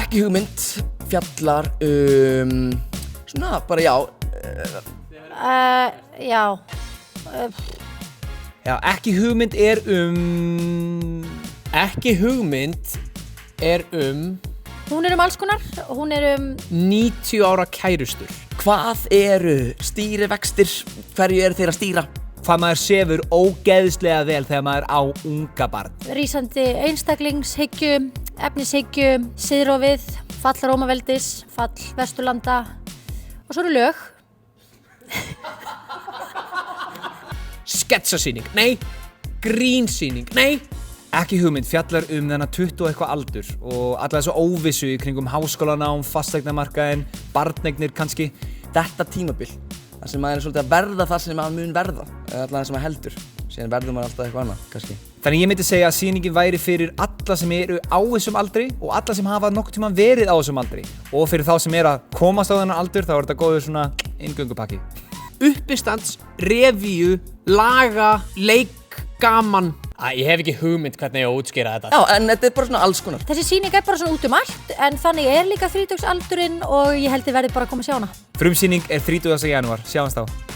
Ekki hugmynd fjallar svona bara já Já. Já, ekki hugmynd er Hún alls konar, hún 90 ára kærustur. Hvað eru stýrivextir? Hverju eru þeir að stýra? Hvað maður sefur ógeðslega vel þegar maður á unga barn. rísandi einstaklingshyggju, efnishyggju, siðrofið, fall Rómaveldis, fall Vesturlanda og svo eru lög. Sketsasýning, nei. Grínsýning, nei. Ekki hugmynd fjallar þennan 20 og eitthvað aldur og alla þessu óvissu í kringum háskólanám, fasteignamarkaðinn, barneignir kannski. Þetta tímabil, þar sem maður svolítið að verða það sem maður mun verða, eða allavega það sem maður heldur. Síðan verður maður alltaf eitthvað annað, kannski. Þannig ég myndi segja að sýningin væri fyrir alla sem eru á þessum aldri og alla sem hafa nokkuð tíma verið á þessum aldri. Og fyrir þá sem að komast á þennan aldur þá þetta góður svona inngöngupakki. Uppistands, revíu, laga, leik, gaman. Ég hef ekki hugmynd hvernig ég á að útskýra þetta. Já, en þetta bara svona alls konar. Þessi sýning bara svona út allt, en þannig líka 30-aldurinn og ég held þið verðið bara að koma að sjá hana. Frumsýning 30. janúar, sjáumst þá.